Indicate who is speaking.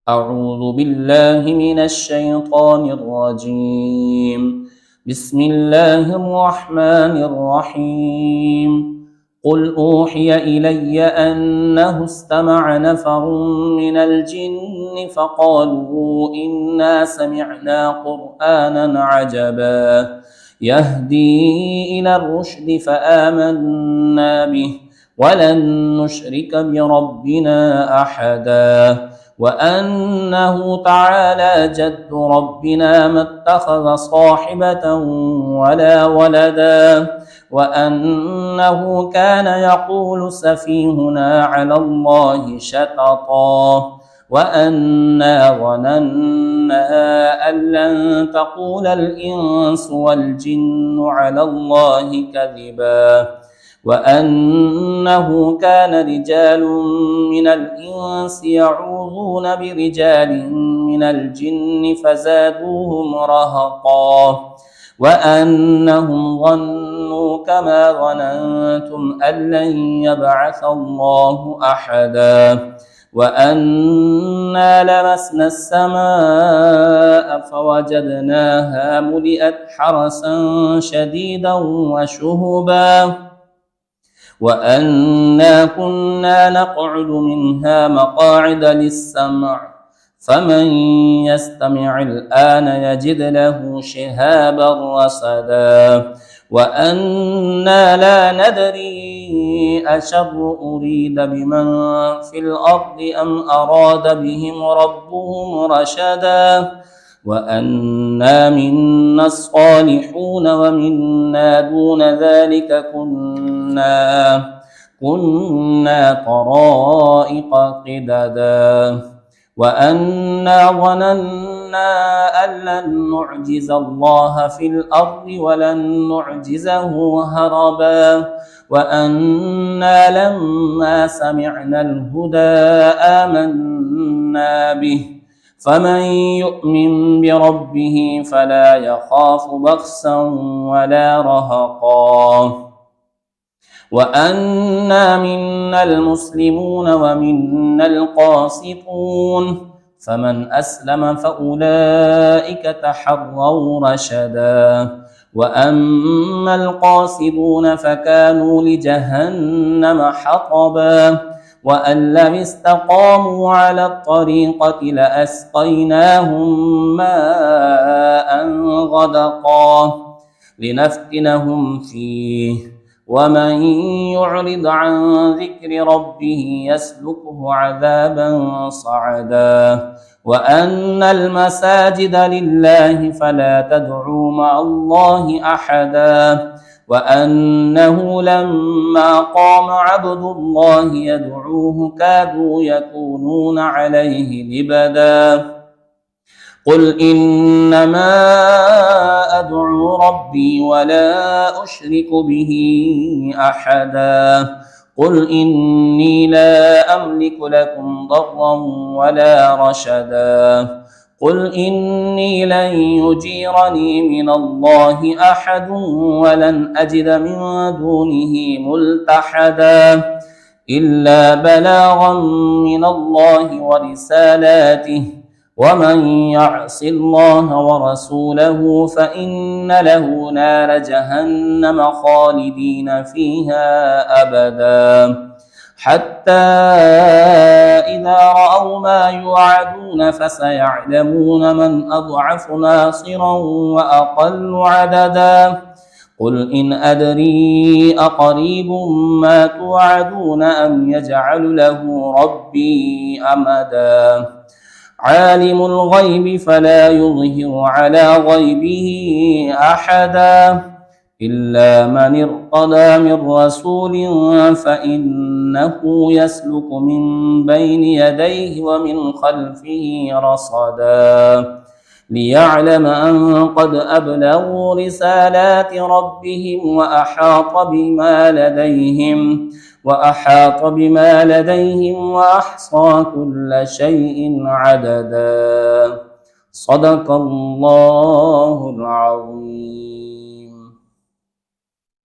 Speaker 1: أعوذ بالله من الشيطان الرجيم. بسم الله الرحمن الرحيم. قل أوحي إلي أنه استمع نفر من الجن فقالوا إنا سمعنا قرآنا عجبا يهدي إلى الرشد فآمنا به ولن نشرك بربنا أحدا وأنه تعالى جد ربنا ما اتخذ صاحبة ولا ولدا وأنه كان يقول سفيهنا على الله شططا وأنا ظننا أن لن تقول الإنس والجن على الله كذبا وأنه كان رجال من الإنس يعوذون برجال من الجن فزادوهم رهقا وأنهم ظنوا كما ظننتم أن لن يبعث الله أحدا وأنا لمسنا السماء فوجدناها ملئت حرسا شديدا وشهبا وأنا كنا نقعد منها مقاعد للسمع فمن يستمع الآن يجد له شهابا رصدا وأنا لا ندري أشر أريد بمن في الأرض أم أراد بهم ربهم رشدا وأنا منا الصالحون ومنا دون ذلك كنا طرائق قددا وأنا ظننا أن لن نعجز الله في الأرض ولن نعجزه هربا وأنا لما سمعنا الهدى آمنا به فمن يؤمن بربه فلا يخاف بخسا ولا رهقا وأنا منا المسلمون ومنا القاسطون فمن أسلم فأولئك تحروا رشدا وأما القاسطون فكانوا لجهنم حطبا وأن لم استقاموا على الطريقة لأسقيناهم ماء غدقا لنفتنهم فيه ومن يعرض عن ذكر ربه يسلكه عذابا صعدا وأن المساجد لله فلا تدعوا مع الله أحدا وأنه لما قام عبد الله يدعوه كادوا يكونون عليه لبدا قل إنما أدعو ربي ولا أشرك به أحدا قل إني لا أملك لكم ضرا ولا رشدا قل إني لن يجيرني من الله أحد ولن أجد من دونه ملتحدا إلا بلاغا من الله ورسالاته ومن يعص الله ورسوله فإن له نار جهنم خالدين فيها أبدا حتى إذا رأوا ما يوعدون فسيعلمون من أضعف ناصرا وأقل عددا قل إن أدري أقريب ما توعدون أم يجعل له ربي أمدا عالم الغيب فلا يظهر على غيبه أحدا إلا من ارتضى من رسول فإنه يسلك من بين يديه ومن خلفه رصدا ليعلم أن قد أبلغوا رسالات ربهم وأحاط بما لديهم وأحصى كل شيء عددا صدق الله العظيم.